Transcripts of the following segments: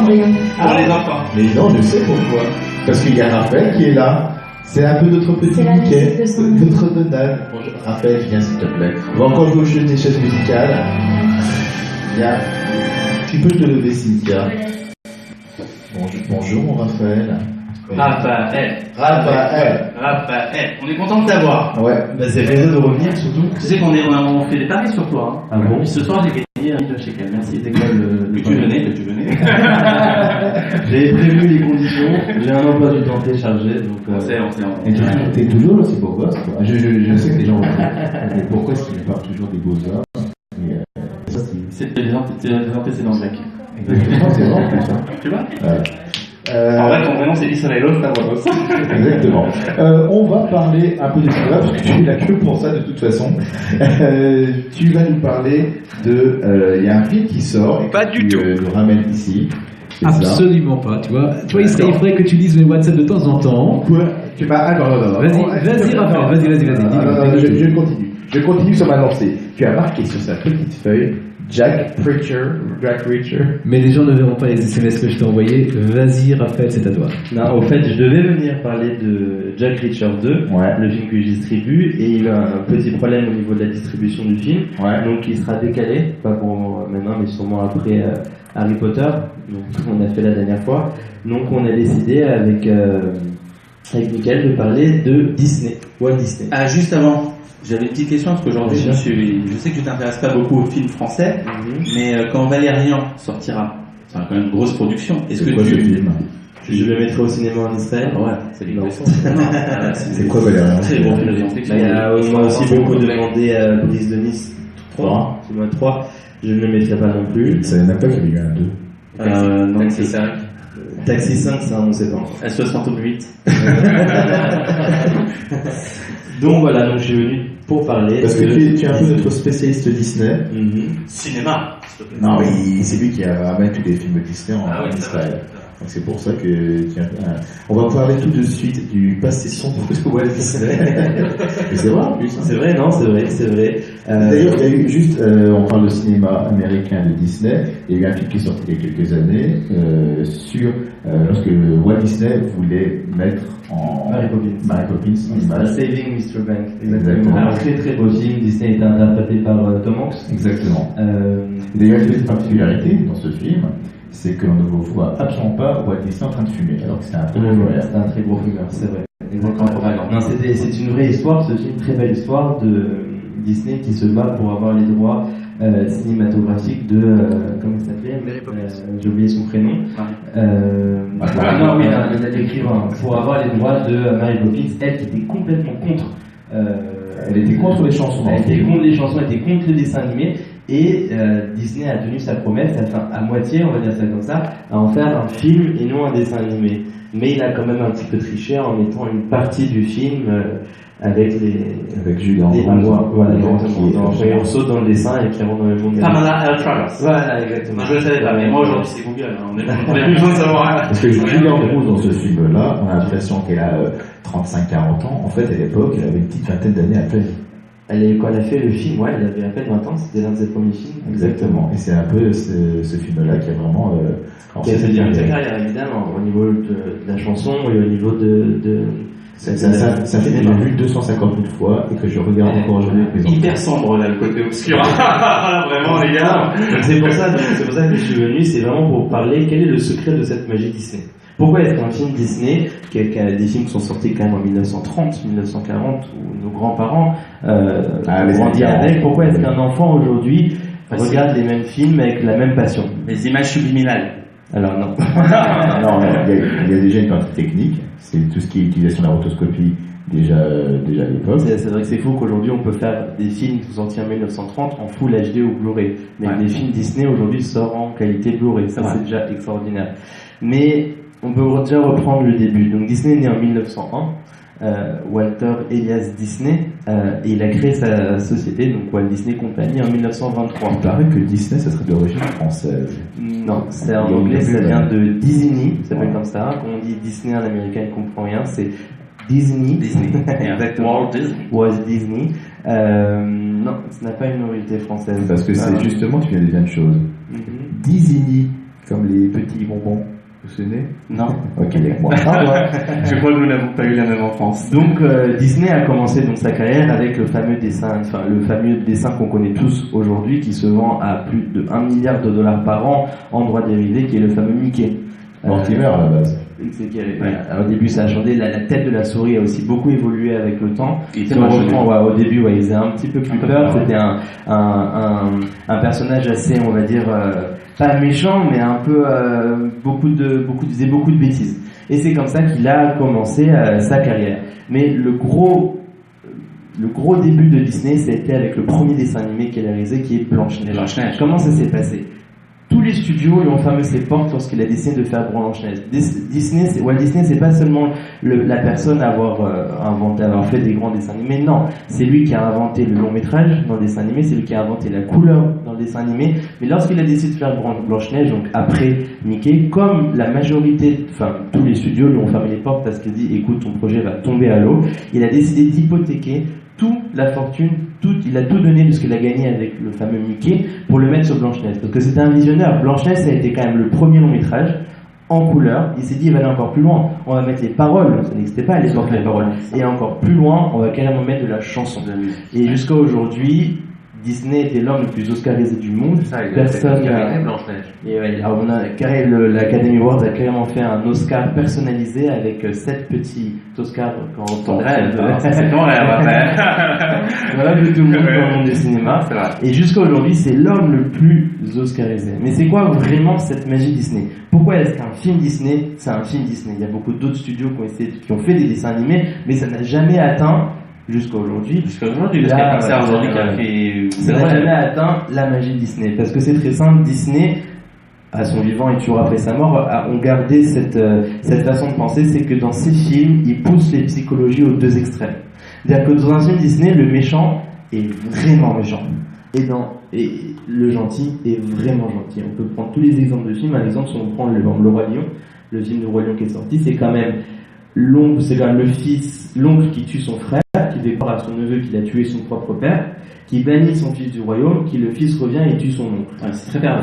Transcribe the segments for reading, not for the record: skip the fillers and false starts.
Pour les enfants. Mais non, je sais pourquoi. Parce qu'il y a Raphaël qui est là. C'est un peu notre petit bouquet, notre Donald. Bonjour, Raphaël, viens s'il te plaît. On va encore gaucher des chaises musicales. Viens. Tu peux te lever, Cynthia. Bonjour, mon Raphaël. Raphaël, on est content de t'avoir. Ouais, bah c'est plaisir de revenir surtout. Tu sais qu'on fait des paris sur toi. Hein. Ah bon? Et ce soir, j'ai gagné un livre chez elle. Merci d'école. Que tu venais. J'ai prévu les conditions, j'ai un emploi du temps téléchargé, donc. On sait. Et t'es toujours aussi beau gosse, quoi. Je sais que les gens vont dire, mais pourquoi est-ce qu'il part toujours des beaux hommes? C'est des antécédents grecs. Exactement, c'est vrai en plus. Hein. Tu vois? En vrai, ton vrai nom c'est Israël, ta voix. Exactement. On va parler un peu de cela, parce que tu es là que pour ça de toute façon. Tu vas nous parler de... Il y a un film qui sort et pas que du tu tout. nous ramènes ici. Absolument pas, tu vois. Toi, il faudrait que tu lises mes WhatsApp de temps en temps. Quoi? Tu vas... Ah non. Vas-y, Raphaël, vas-y. Je continue sur ma lancée. Tu as marqué sur sa petite feuille Jack Reacher. Mais les gens ne verront pas les SMS que je t'ai envoyés. Vas-y, Raphaël, c'est à toi. Non, au fait, je devais venir parler de Jack Reacher 2, le film que je distribue, et il a un petit problème au niveau de la distribution du film. Donc il sera décalé, pas pour maintenant, mais sûrement après Harry Potter, donc on a fait la dernière fois. Donc on a décidé avec Mickaël de parler de Disney, Walt Disney. Ah, juste avant. J'avais une petite question parce qu'aujourd'hui je sais que tu t'intéresses pas beaucoup aux films français, mais quand Valérian sortira, c'est quand même une grosse production. Est-ce que ce film? Je le mettrai au cinéma en Israël. Ouais, c'est les C'est quoi Valérian? Très bon film de science-fiction. On m'a aussi beaucoup demandé Brise de Nice 3. Je ne le mettrai pas non plus. Je ne savais même pas qu'il y avait eu un 2. Non, Taxi 5. Taxi 5, ça on ne sait pas. S68. Donc voilà, donc je suis venu pour parler. Parce que tu es un peu notre spécialiste Disney. Cinéma, s'il te plaît. Non, mais c'est lui qui a ramené tous les films Disney en Israël. Donc c'est pour ça que on va parler tout de suite du passé sombre de Walt Disney. Mais c'est vrai en plus. Hein. C'est vrai, non, c'est vrai. D'ailleurs, il y a eu juste, on parle de cinéma américain de Disney. Il y a eu un film qui est sorti il y a quelques années sur lorsque Walt Disney voulait mettre en Mary Poppins en image. Saving Mr. Banks. Exactement. Un très très beau film. Disney est interprété par Tom Hanks. Exactement. D'ailleurs, il y a une petite particularité dans ce film. C'est que l'on ne voit absolument pas Walt Disney en train de fumer, alors que c'est un très gros fumeur. C'est un très gros fumeur, c'est vrai. Exactement. Non, c'est une vraie histoire, c'est une très belle histoire de Disney qui se bat pour avoir les droits cinématographiques de comment il s'appelait, j'ai oublié son prénom. L'écrivain, pour avoir les droits de Mary Poppins, elle qui était complètement contre. Elle était contre les chansons. Elle était contre les chansons, elle était contre le dessin animé. Et Disney a tenu sa promesse, à moitié, on va dire ça comme ça, à en faire un film et non un dessin animé. Mais il a quand même un petit peu triché en mettant une partie du film avec Julien Roux, voilà, on saute dans le dessin et qui rentre dans le monde. Pamela L. Travers. Voilà, exactement. Je le savais pas, mais moi aujourd'hui c'est Google, on a plus besoin de savoir. Parce que Julien Roux dans ce film-là, on a l'impression qu'elle a 35-40 ans. En fait, à l'époque, elle avait une petite vingtaine d'années à peine. Quand elle a fait le film, elle avait à peine 20 ans, c'était l'un de ses premiers films. Exactement, et c'est un peu ce film-là qui a vraiment... qui a fait bien sa carrière, évidemment, au niveau de la chanson et au niveau ça fait que j'ai vu 250 000 fois et que je regarde encore aujourd'hui. Hyper sombre là, le côté obscur. Vraiment, les gars. C'est pour ça que je suis venu, c'est vraiment pour parler quel est le secret de cette magie Disney. Pourquoi est-ce qu'un film Disney, qui a des films qui sont sortis quand même en 1930, 1940, où nos grands-parents grandi avec, pourquoi est-ce qu'un enfant aujourd'hui regarde les mêmes films avec la même passion? Les images subliminales. Alors non. Non, il y a déjà une partie technique, c'est tout ce qui est utilisation de la rotoscopie déjà à l'époque. C'est vrai que c'est fou qu'aujourd'hui on peut faire des films qui sont sortis en 1930 en Full HD ou Blu-ray. Mais les films Disney aujourd'hui sortent en qualité Blu-ray, ça c'est déjà extraordinaire. Mais on peut déjà reprendre le début. Donc Disney est né en 1901. Walter Elias Disney et il a créé sa société, donc Walt Disney Company, en 1923. Il paraît que Disney ça serait d'origine française. Non, c'est en anglais, ça vient de Disney, ça s'appelle comme ça. Quand on dit Disney en américain, il ne comprend rien, c'est Disney. Exactement. Walt Disney. Non, ça n'a pas une origine française. Parce que c'est justement, tu viens de dire une chose. Disney, comme les petits Bonbon. Vous vous souvenez? Non. Ok, avec moi. Je crois que nous n'avons pas eu la même enfance. Donc Disney a commencé donc sa carrière avec le fameux dessin qu'on connaît tous aujourd'hui, qui se vend à plus de 1 milliard de dollars par an en droits dérivés, qui est le fameux Mickey. Mortimer à la base. Au début ça a changé, la tête de la souris a aussi beaucoup évolué avec le temps. Au début il faisait un petit peu plus peur, c'était un personnage assez, on va dire, pas méchant, mais un peu faisait beaucoup de bêtises. Et c'est comme ça qu'il a commencé sa carrière. Mais le gros début de Disney, c'était avec le premier dessin animé qu'elle a réalisé, qui est Blanche-Neige. Comment ça s'est passé? Tous les studios lui ont fermé ses portes lorsqu'il a décidé de faire Blanche-Neige. Walt Disney, c'est pas seulement la personne à avoir fait des grands dessins animés, non. C'est lui qui a inventé le long métrage dans le dessin animé, c'est lui qui a inventé la couleur dans le dessin animé. Mais lorsqu'il a décidé de faire Blanche-Neige, donc après Mickey, comme la majorité, tous les studios lui ont fermé les portes parce qu'il dit, écoute, ton projet va tomber à l'eau, il a décidé d'hypothéquer toute la fortune, il a tout donné de ce qu'il a gagné avec le fameux Mickey pour le mettre sur Blanche-Neige. Parce que c'était un visionnaire. Blanche-Neige, ça a été quand même le premier long métrage en couleur. Il s'est dit, il va aller encore plus loin. On va mettre les paroles. Ça n'existait pas à l'époque, les paroles. Et encore plus loin, on va carrément mettre de la chanson. Et jusqu'à aujourd'hui, Disney était l'homme le plus oscarisé du monde. Personne n'a Blanche-Neige. Et ouais, alors l'Academy Awards a carrément fait un Oscar personnalisé avec 7 petits Oscars quand on rêve. C'est ton rêve, après. Voilà, de tout le monde dans le monde du cinéma. Et jusqu'à aujourd'hui, c'est l'homme le plus oscarisé. Mais c'est quoi vraiment cette magie Disney? Pourquoi est-ce qu'un film Disney, c'est un film Disney? Il y a beaucoup d'autres studios qui ont fait des dessins animés, mais ça n'a jamais atteint jusqu'à aujourd'hui. Ça n'a jamais atteint la magie Disney. Parce que c'est très simple, Disney, à son vivant et toujours après sa mort, ont gardé cette façon de penser, c'est que dans ses films, ils poussent les psychologies aux deux extrêmes. C'est-à-dire que dans un film Disney, le méchant est vraiment méchant. Et le gentil est vraiment gentil. On peut prendre tous les exemples de films. Par exemple, si on prend le Roi Lion, le film du Roi Lion qui est sorti, c'est quand même l'oncle qui tue son frère, qui déclare à son neveu qu'il a tué son propre père, qui bannit son fils du royaume, qui le fils revient et tue son oncle. Ouais, c'est très bien.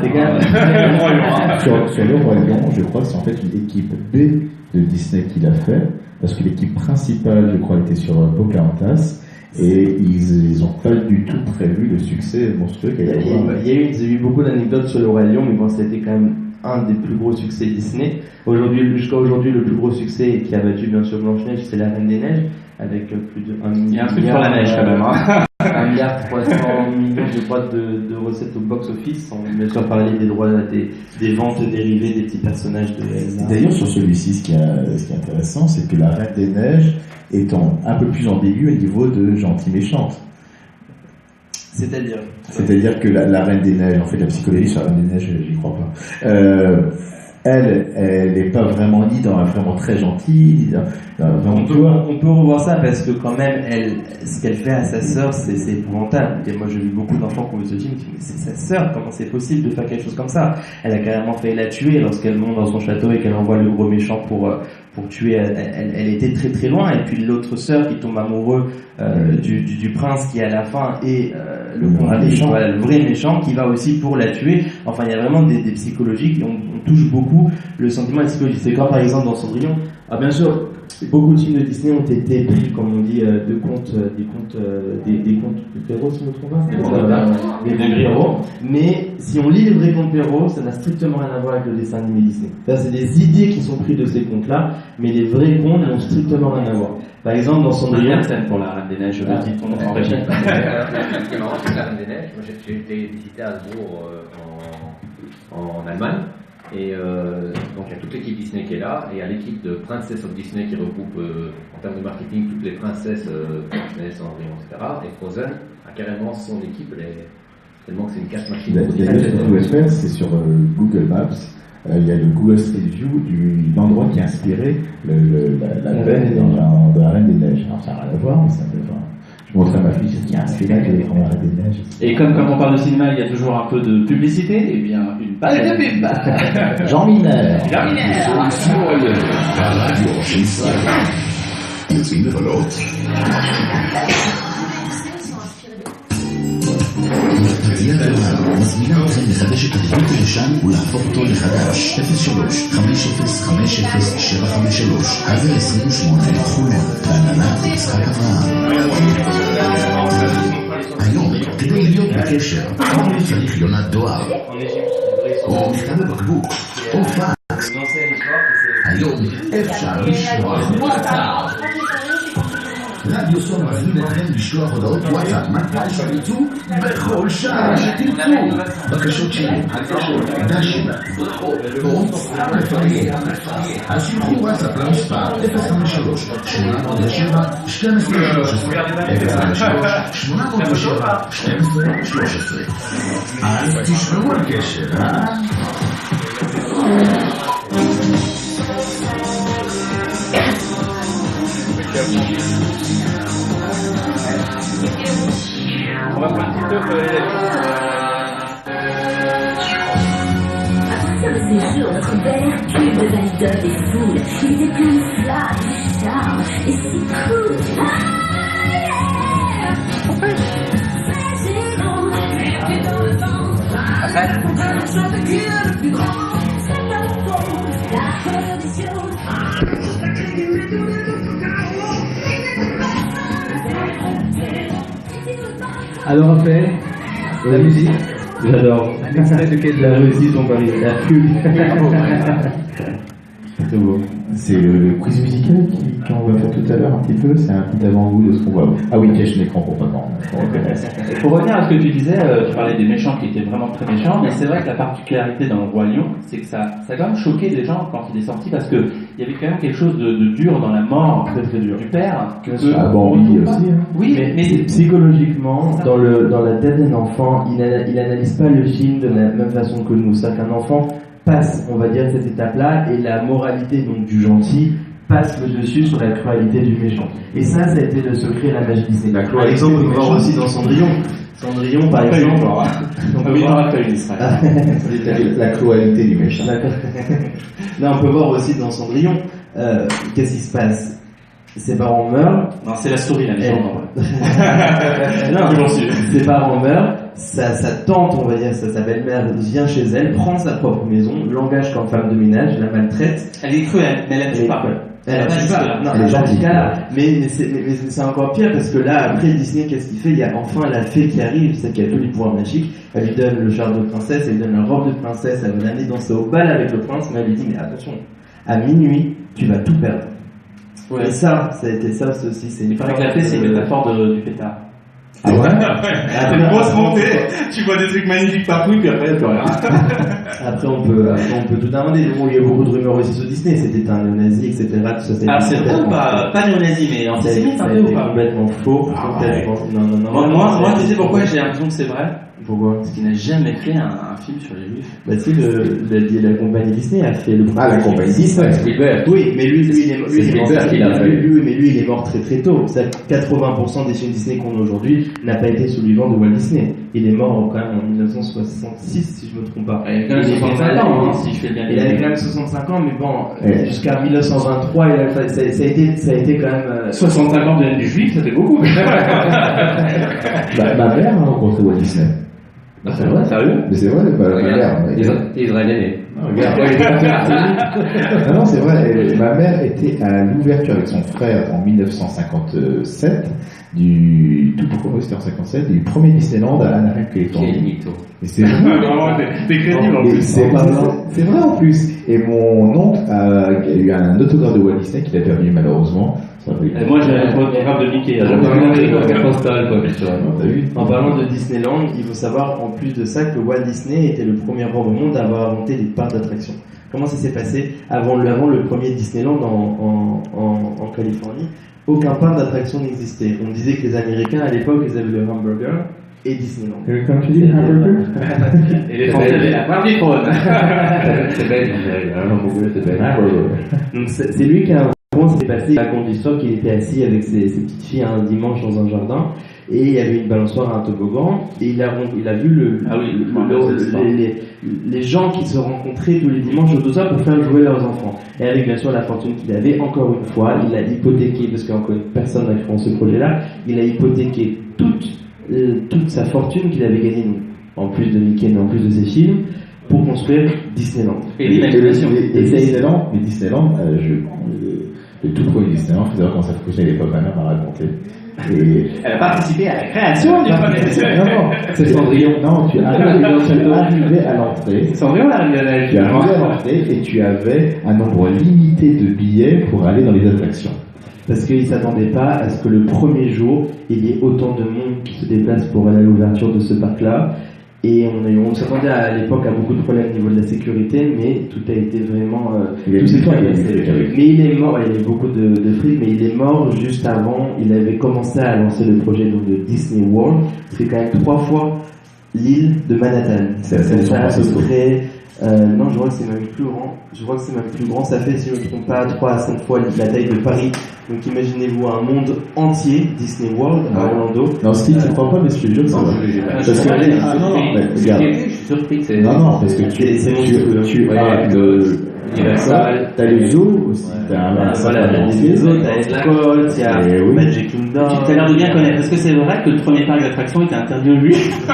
Sur le Roi Lion, je crois que c'est en fait une équipe B de Disney qui l'a fait, parce que l'équipe principale, je crois, était sur Pocahontas, et ils ont pas du tout prévu le succès monstrueux qu'il y a eu. Il y a eu beaucoup d'anecdotes sur le Roi Lion, mais bon, c'était quand même un des plus gros succès Disney. Jusqu'à aujourd'hui, le plus gros succès qui a battu bien sûr Blanche-Neige, c'est La Reine des Neiges, avec plus de 1 milliard. Il y a un truc sur la neige quand même, hein. 1,3 milliard, je crois, de recettes au box-office, sans bien sûr parler des droits, des ventes dérivées des petits personnages de Elsa. D'ailleurs, sur celui-ci, ce qui est intéressant, c'est que La Reine des Neiges est un peu plus ambigu au niveau de gentil-méchante. C'est-à-dire que la Reine des Neiges, en fait, la psychologie sur la Reine des Neiges, j'y crois pas. Elle n'est pas vraiment ni dans un vraiment très gentil, on peut revoir ça parce que quand même, ce qu'elle fait à sa sœur, c'est épouvantable. Et moi, j'ai vu beaucoup d'enfants qui ont vu ce film qui disent, mais c'est sa sœur, comment c'est possible de faire quelque chose comme ça? Elle a carrément failli la tuer lorsqu'elle monte dans son château et qu'elle envoie le gros méchant pour tuer. Elle était très très loin. Et puis l'autre sœur qui tombe amoureux du prince qui à la fin est le vrai méchant qui va aussi pour la tuer. Enfin, il y a vraiment des psychologies qui on touche beaucoup le sentiment de la psychologie. C'est comme par exemple dans Cendrillon. Ah, bien sûr, beaucoup de films de Disney ont été pris, comme on dit, des contes de Perrault, si je ne me trompe pas. Des Perrault. Mais si on lit les vrais contes Perrault, ça n'a strictement rien à voir avec le dessin animé Disney. Ça, c'est des idées qui sont prises de ces contes-là, mais les vrais contes n'ont strictement rien à voir. Par exemple, dans Cendrillon, pour La Reine des Neiges, en régie. Ce qui est marrant, c'est que La Reine des Neiges, moi j'ai été visiter à Hasbourg en Allemagne. Et donc il y a toute l'équipe Disney qui est là, et il y a l'équipe de Princess of Disney qui regroupe en termes de marketing toutes les princesses Disney, Cendrillon, etc. Et Frozen a carrément son équipe, tellement que c'est une casse machine. D'ailleurs, ce qu'on pouvait faire, c'est sur Google Maps. Il y a le Google Street View de l'endroit qui a inspiré la Reine de La Reine des Neiges. Alors ça n'a rien à voir, mais ça peut voir. Je montrais à ma fille ce qui a inspiré La Reine des Neiges. Et comme on parle de cinéma, il y a toujours un peu de publicité, et bien une page de pub. Jean Mineur. תגיע גדולה מזמינה אתכם לחדש את הדבוק הישן ולהפוך אותו לחדש. 03-5050-7553 קו 28 חולון בהנהלת יצחק אברהם. היום, כדי להיות בקשר, צריך יונת דואר או מכתב בבקבוק או פקס. היום אפשר לשלוח וואטסאפ. רדיו סול מזמין אתכם לשלוח הודעות וואטסאפ מתי שתרצו בכל שעה שתרצו. בקשות שירים, דשים, ברכות, או סתם לפרגן. אז שלחו וואטסאפ למספר 053-807-1213 053-807-1213. אז תשמעו על קשר, On va faire un petit top Ce séjour, notre verre cube de validole des foules. Il était plein de flamme, de charme, et si cool. Ah, yeah! C'est grand, et dans le vent. La chose qui est le plus grand, c'est la faute, la chose des choses. Alors Raphaël, la musique. J'adore. L'extrait de quel La réussite en Paris, la pub. Très beau. C'est le quiz musical qu'on va faire tout à l'heure un petit peu. C'est un petit avant-goût de ce qu'on va voir. Ah oui, cache l'écran pour pas qu'on reconnaisse. Pour revenir à ce que tu disais, tu parlais des méchants qui étaient vraiment très méchants, mais c'est vrai que la particularité dans le Roi Lion, c'est que ça a quand même choqué les gens quand il est sorti, parce que il y avait quand même quelque chose de dur dans la mort Très très dur. du père. Ah bon, oui aussi. Hein. Oui, mais psychologiquement, dans la tête d'un enfant, il analyse pas le film de la même façon que nous. C'est-à-dire qu'un enfant passe, on va dire, cette étape-là, et la moralité donc du gentil passe le dessus sur la cruauté du méchant. Et ça a été le secret de la magie Disney. Par exemple, on peut voir aussi dans Cendrillon. Cendrillon, par exemple. on peut voir La cruauté du méchant. Là, on peut voir aussi dans Cendrillon. Qu'est-ce qui se passe? Ses parents meurent. Non, c'est la souris, la méchante. Non, ses parents meurent. Sa tante, on va dire, sa belle-mère vient chez elle, prend sa propre maison, l'engage comme femme de ménage, la maltraite. Elle est cruelle, mais elle a pas. Elle a pas. Non, elle est gentille. Mais c'est encore pire parce que là, après Disney, qu'est-ce qu'il fait? Il y a enfin la fée qui arrive, celle qui a tous les pouvoirs magiques. Elle lui donne le char de princesse, elle lui donne la robe de princesse, elle va l'amener danser au bal avec le prince, mais elle lui dit, mais attention, à minuit, tu vas tout perdre. Ouais. Et ça a été ça aussi. Il paraît que la fée, c'est une métaphore du pétard. Ah ouais? C'est une grosse montée, tu vois des trucs magnifiques partout, puis après, tu rien. Après, on peut tout inventer. Bon, il y a beaucoup de rumeurs aussi sur Disney, c'était un néo-nazi, etc. Tout ça, alors, c'est vrai ou pas néo-nazi, mais antisémite un peu ou pas? Complètement faux. Non. Moi, tu sais pourquoi j'ai l'impression que c'est vrai? Pourquoi? Parce qu'il n'a jamais fait un film sur les juifs. Bah si, la compagnie Disney a fait le premier. Ah, la compagnie Disney. Spielberg. Oui, mais lui, il est mort très très tôt. 80% des films Disney qu'on a aujourd'hui n'a pas été sous le vivant de Walt Disney. Il est mort quand même en 1966, si je me trompe pas. Il avait 65 ans, si je fais bien. Il avait quand même 65 ans, mais bon, jusqu'à 1923, ça a été quand même... 65 ans de juif, ça fait beaucoup. Ma mère a rencontré Walt Disney. C'est vrai, sérieux? Mais c'est vrai, ma mère. Israélienne. Non, c'est vrai. Ma mère était à l'ouverture avec son frère en 1957 du premier Disneyland à Anaheim, Californie. Et c'est crédible en plus. C'est vrai en plus. Et mon oncle a eu un autographe de Walt Disney qu'il a perdu malheureusement. Et moi j'ai un autographe de Mickey. En parlant de Disneyland, il faut savoir en plus de ça que Walt Disney était le premier homme au monde à avoir inventé des parcs d'attractions. Comment ça s'est passé avant le premier Disneyland en Californie? Aucun parc d'attractions n'existait. On disait que les Américains à l'époque ils avaient le hamburger et Disneyland. Quand tu dis hamburger? Et les Français avaient la part du trône. C'est belle, un hamburger, c'est belle. Donc c'est lui qui a Comment s'est passé? Il raconte l'histoire qu'il était assis avec ses petites filles un dimanche dans un jardin et il y avait une balançoire à un toboggan et il a vu les gens qui se rencontraient tous les dimanches autour de ça pour faire jouer leurs enfants. Et avec bien sûr la fortune qu'il avait, encore une fois, il a hypothéqué, parce qu'encore personne n'a cru en ce projet-là, il a hypothéqué toute toute sa fortune qu'il avait gagnée, donc, en plus de Mickey, mais en plus de ses films, pour construire Disneyland. Et l'imagination. Et Disneyland, mais Disneyland, le tout premier Disneyland, je comment ça fonctionnait à l'époque, ma mère m'a raconté. Et... Elle a participé à la création du premier Disneyland. Non, c'est Cendrillon. Non, tu arrivais à l'entrée. Cendrillon, là, tu arrivais à l'entrée et tu avais un nombre limité de billets pour aller dans les attractions. Parce qu'ils ne s'attendaient pas à ce que le premier jour, il y ait autant de monde qui se déplace pour aller à l'ouverture de ce parc-là. Et on s'attendait à l'époque à beaucoup de problèmes au niveau de la sécurité, mais tout a été vraiment... Mais il est mort, il y avait beaucoup de fric, mais il est mort juste avant. Il avait commencé à lancer le projet donc, de Disney World. C'est quand même 3 fois l'île de Manhattan. C'est à peu près... non, je crois que c'est même plus grand. Je crois que c'est même plus grand. Ça fait, si je ne me trompe pas, 3 à 5 fois la taille de Paris. Donc imaginez-vous un monde entier, Disney World, à Orlando. Non, Steve, tu ne crois pas, mais je te jure que c'est vrai. Parce que regarde. Je suis surpris que c'est... Non, parce que tu as t'as le zoo aussi, t'as les zoos, t'as Epcot, t'as Magic Kingdom. Tu as l'air de bien connaître. Est-ce que c'est vrai que le premier parc d'attraction était interdit aux juifs?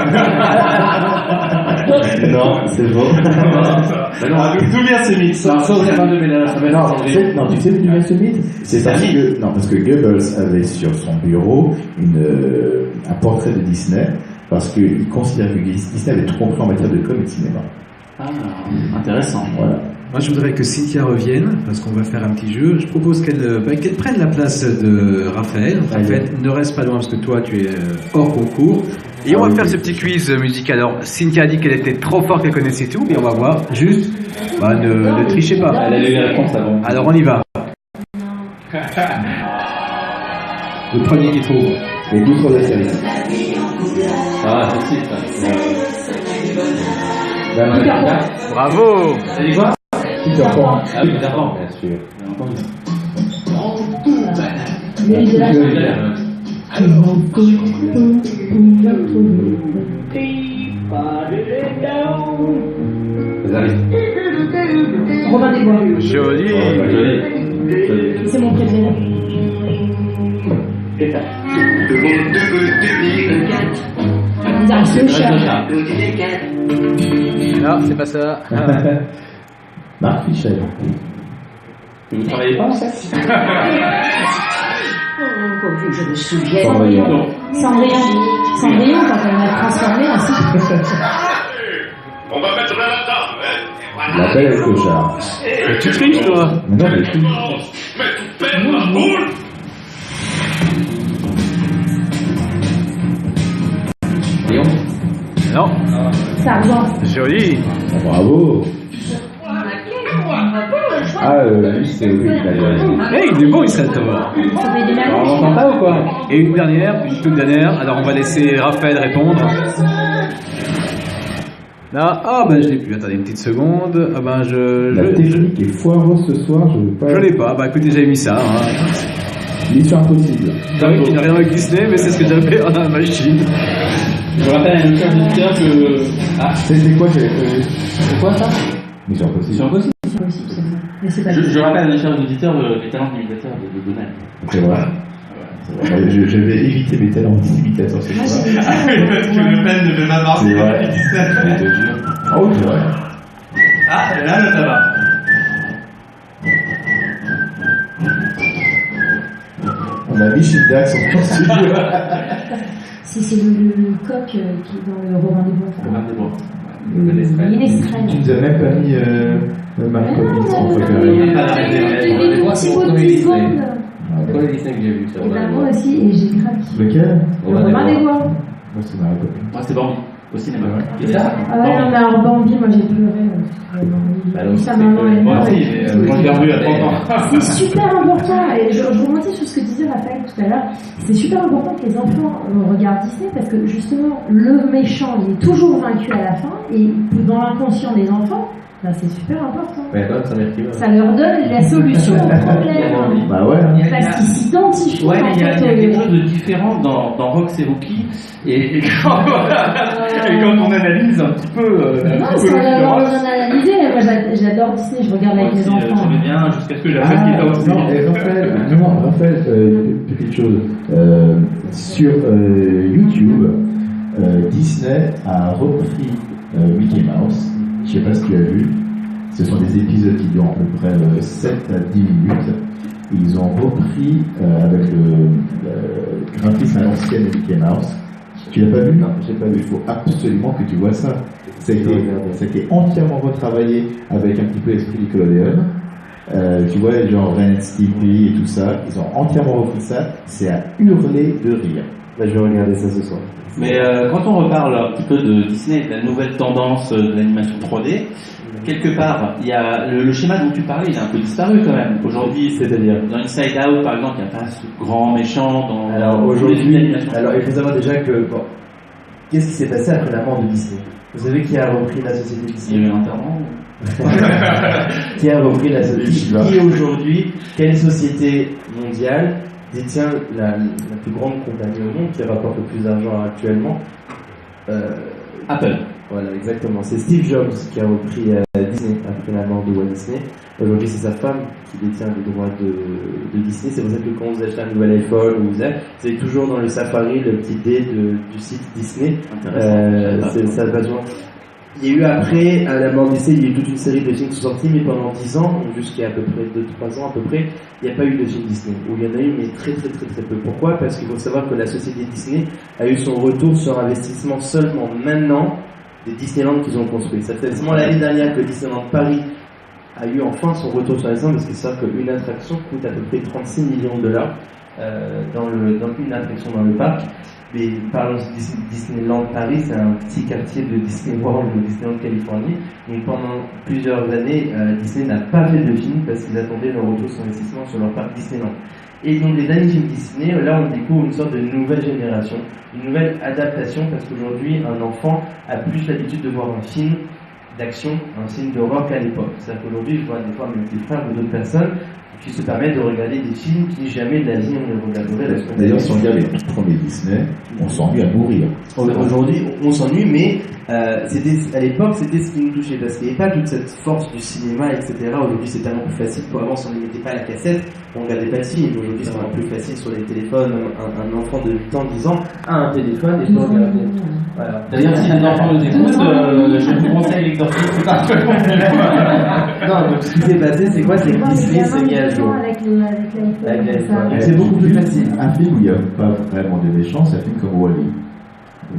Non, c'est faux. D'où vient ce mythe? Non, tu sais d'où vient ce mythe? C'est parce que Goebbels avait sur son bureau un portrait de Disney, parce qu'il considère que Disney avait tout compris en matière de com et de cinéma. Ah, intéressant. Voilà. Moi, je voudrais que Cynthia revienne, parce qu'on va faire un petit jeu. Je propose qu'elle prenne la place de Raphaël. Raphaël, ne reste pas loin, parce que toi, tu es hors concours. Et on va faire ce petit quiz musical. Alors, Cynthia a dit qu'elle était trop forte, qu'elle connaissait tout, mais on va voir. Juste, ne trichez pas. Elle a eu la réponse avant. Alors, on y va. Le premier qui trouve. Les doutres de série. Ah, c'est ça. Bravo. T'as dit quoi? Peter Pan. Ah oui, Peter Pan. Bien sûr. Robin des Bois. Joli. C'est mon préféré. C'est le chat. Non, c'est pas ça. Marc Fischer. Vous ne travaillez pas en fait? Que je me souvienne. Cendrillon. Cendrillon, quand elle m'a transformé ainsi. On va mettre la table, hein. L'appel est le clochard. Tu triches, toi. Mais non, mais tout. Mais tu perds ma boule. Non. Ça rejoint. Joli. Bravo. Ah, lui, c'est lui qui l'a gagné. Hey, il est bon, il serait Thomas. Ça fait des On n'entend pas ou quoi? Et une toute dernière. Alors, on va laisser Raphaël répondre. Là, je l'ai plus. Attendez une petite seconde. La technique est foireuse ce soir, je veux pas. Je l'ai pas. Écoutez, j'avais mis ça. Hein. Mission impossible. C'est vrai qu'il n'a rien avec Disney, mais c'est ce que j'avais dans la machine. Je rappelle à nos chers auditeurs que. Ah, C'est quoi que j'avais prévu? c'est quoi ça? Mission impossible. C'est impossible. C'est possible, c'est vrai. Mais c'est pas Je rappelle à nos chers auditeurs les talents d'imitateur de Donald. C'est vrai. Je vais éviter mes talents d'imitation ce Moi, soir. j'ai des Parce que Le Pen ne fait pas marcher. C'est vrai. Je te jure. Oh, c'est vrai. Ah, là, ça va. On a mis Childax en studio. C'est le coq qui est dans le Robin des Bois. Robin des Bois. Il est strange. Tu nous as même pas mis Marc Hobbs en C'est beau de Disney. C'est quoi les Disney que j'ai vu? Et ben moi aussi, et j'ai grave kiffé. Lequel? Le Robin des Bois. Moi, c'est Marc Hobbs. Moi, c'est Bambi, au cinéma. Et ça? Ah ouais, non, mais alors Bambi, moi j'ai pleuré. Sa maman est Moi morte. aussi, moi je l'ai revu à 30 ans. C'est super important, et je rebondis sur ce que disait Raphaël tout à l'heure, c'est super important que les enfants regardent Disney parce que justement le méchant il est toujours vaincu à la fin et dans l'inconscient des enfants, ben, c'est super important. Mais attends, ça m'est pris. Ça leur donne la solution au problème. Bah ouais. Parce qu'ils s'identifient Ouais, mais en il y a fait quelque chose de différent dans Rox et Rookie, et quand on analyse un petit peu non, sans l'avoir bien analysé, moi j'appelle j'adore Disney, je regarde avec mes enfants. J'aimais bien jusqu'à ce que j'appelle qu'il est aussi. Non, Raphaël, une petite chose. Sur YouTube, Disney a repris Mickey Mouse. Je sais pas si tu as vu. Ce sont des épisodes qui durent à peu près 7 à 10 minutes. Ils ont repris avec le graphisme à l'ancienne de Mickey Mouse. Tu l'as pas vu? Non, j'ai pas vu. Il faut absolument que tu vois ça. Ça a été entièrement retravaillé avec un petit peu l'esprit Nickelodeon. Tu vois, genre Ren and Stimpy et tout ça. Ils ont entièrement repris ça. C'est à hurler de rire. Bah, je vais regarder ça ce soir. Mais quand on reparle un petit peu de Disney, de la nouvelle tendance de l'animation 3D, quelque part, il y a le schéma dont tu parlais, il a un peu disparu quand même. Aujourd'hui, c'est-à-dire dans Inside Out, par exemple, il n'y a pas ce grand méchant dans. Alors aujourd'hui, alors il faut savoir déjà que bon, qu'est-ce qui s'est passé après la mort de Disney? Vous savez qui a repris la société Disney? Il y a eu un enterrement. Qui a repris la société? Qui aujourd'hui, quelle société mondiale détient la plus grande compagnie au monde qui rapporte le plus d'argent actuellement? Apple. Voilà, exactement. C'est Steve Jobs qui a repris Disney après la mort de Walt Disney. Aujourd'hui, c'est sa femme qui détient les droits de Disney. C'est pour ça que quand vous achetez un nouvel iPhone ou vous avez toujours dans le Safari le petit dé du site Disney. Ça va toujours. Il y a eu après, à la mort de Disney, il y a eu toute une série de films qui sont sortis, mais pendant 10 ans, jusqu'à à peu près 2-3 ans à peu près, il n'y a pas eu de film Disney. Ou il y en a eu, mais très peu. Pourquoi? Parce qu'il faut savoir que la société Disney a eu son retour sur investissement seulement maintenant des Disneyland qu'ils ont construit. Ça fait seulement l'année dernière que Disneyland Paris a eu enfin son retour sur l'investissement, parce que c'est vrai qu'une attraction coûte à peu près 36 millions de dollars dans une attraction dans le parc. Mais parlons de Disneyland Paris, c'est un petit quartier de Disney World, de Disneyland Californie. Donc pendant plusieurs années, Disney n'a pas fait de film parce qu'ils attendaient le retour sur investissement sur leur parc Disneyland. Et donc les derniers films Disney, là on découvre une sorte de nouvelle génération, une nouvelle adaptation, parce qu'aujourd'hui un enfant a plus l'habitude de voir un film d'action, un film d'horreur qu'à l'époque. C'est-à-dire qu'aujourd'hui je vois des fois mes frères ou d'autres personnes qui se permettent de regarder des films qui jamais de la vie on les regarderait. D'ailleurs, si on regarde les tout premiers Disney, on s'ennuie à mourir. Aujourd'hui, on s'ennuie, mais à l'époque, c'était ce qui nous touchait, parce qu'il n'y avait pas toute cette force du cinéma, etc. Aujourd'hui, c'est tellement plus facile. Avant, si on ne mettait pas la cassette, on ne regardait pas de film. Aujourd'hui, c'est vraiment plus facile sur les téléphones. Un enfant de 8 ans, 10 ans a un téléphone et peut regarder. Voilà. D'ailleurs, si les enfants nous écoutent, je vous conseille l'exorcisme, c'est pas Non, donc ce qui s'est passé, c'est quoi? C'est que Disney s'est mis à jour. C'est beaucoup plus facile. Un film où il n'y a pas vraiment de méchants, c'est un film comme Wall-E.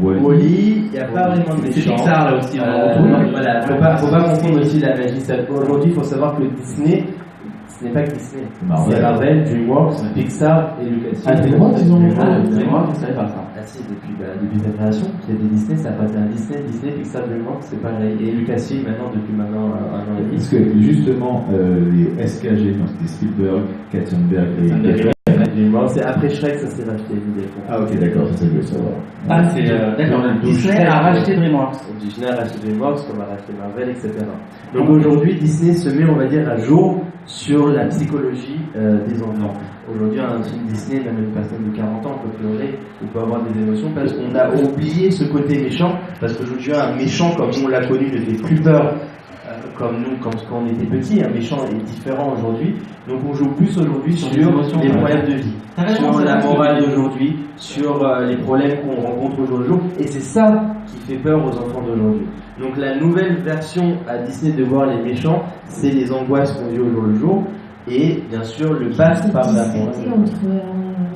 Wall-E, il n'y a pas vraiment de méchants. C'est Pixar là aussi. Voilà, faut pas confondre aussi la magie. Aujourd'hui, il faut savoir que Disney, ce n'est pas que Disney. C'est Marvel, DreamWorks, Pixar et Lucasfilm. Ah, DreamWorks, ils ont DreamWorks, je savais pas ça. Ah si, depuis sa création, c'était Disney, ça n'a pas été un Disney, Pixar, DreamWorks, c'est pareil. Et Lucasfilm depuis maintenant un an et demi. Parce que justement, les SKG, c'était Spielberg, Katzenberg et c'est après Shrek, ça s'est racheté. Ah ok, d'accord, ça je veux savoir. Ah c'est d'accord, Disney a racheté DreamWorks. Disney a racheté DreamWorks, comme a racheté Marvel, etc. Donc aujourd'hui, Disney se met, on va dire, à jour sur la psychologie des enfants. Aujourd'hui, un film Disney, même une personne de 40 ans peut pleurer, ou peut avoir des émotions, parce qu'on a oublié ce côté méchant, parce qu'aujourd'hui, un méchant, comme nous on l'a connu, ne fait plus peur. Comme nous, quand on était petit, un méchant est différent aujourd'hui. Donc on joue plus aujourd'hui sur les problèmes de vie, sur la morale d'aujourd'hui, sur les problèmes qu'on rencontre au jour le jour. Et c'est ça qui fait peur aux enfants d'aujourd'hui. Donc la nouvelle version à Disney de voir les méchants, c'est les angoisses qu'on vit au jour le jour. Et bien sûr le passe par la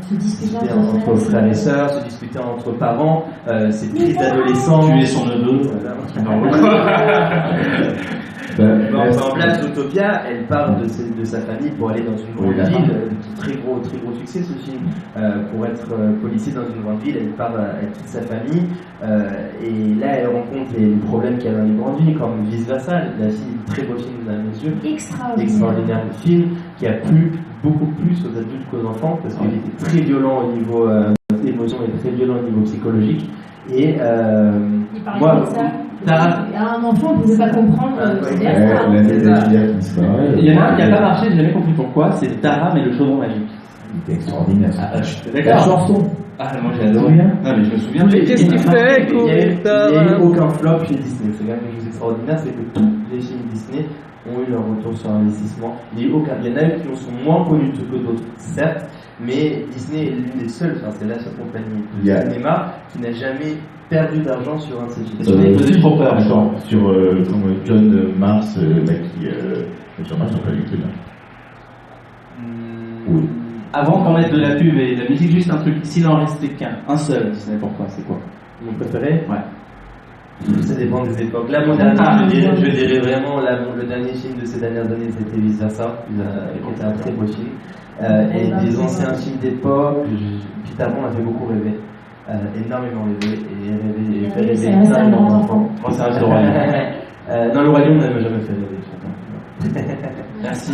se disputer entre frères et sœurs, se disputer entre parents, ces petits adolescents. Tuer son neveu. En place, Zootopia, elle part de sa famille pour aller dans une grande ville, très gros succès ce film, pour être policier dans une grande ville, elle quitte sa famille, et là elle rencontre les problèmes qu'il y a dans les grandes villes, comme vice versa. La fille, très beau film à mes yeux, extraordinaire film, qui a plu beaucoup plus aux adultes qu'aux enfants, parce qu'il était très violent au niveau émotion et très violent au niveau psychologique. Et moi, un enfant ne pouvait pas comprendre il y en a qui n'a pas marché, je n'ai jamais compris pourquoi, c'est Tara mais le chaudron magique. C'était extraordinaire. D'accord. La chanson. Ah, moi j'ai adoré. Non, mais je me souviens. Mais qu'est-ce qu'il fait, il n'y a eu aucun flop chez Disney. C'est quand même quelque chose d'extraordinaire, c'est que tous les films Disney ont eu leur retour sur investissement. Il y en a qui en sont moins connus que d'autres, certes, mais Disney est l'une des seules, enfin c'est la seule compagnie de cinéma qui n'a jamais perdu d'argent sur un de ses films. Sur comme John Mars, sur Mars, on peut l'écrire. Oui. Avant qu'on mette de la pub et de la musique, juste un truc, s'il en restait un seul, Disney, pourquoi, c'est quoi? Mon préféré? Ouais. Ça dépend des époques. Là, mon dernier, je dirais vraiment, le dernier film de ces dernières années, c'était Vice Versa, qui était un très beau film. Et des anciens films d'époque, Peter Pan m'a fait beaucoup rêver. Énormément rêver, et fait rêver énormément d'enfants. Moi, ça reste le Royaume. Non, le Royaume n'a jamais fait rêver. Merci. Merci.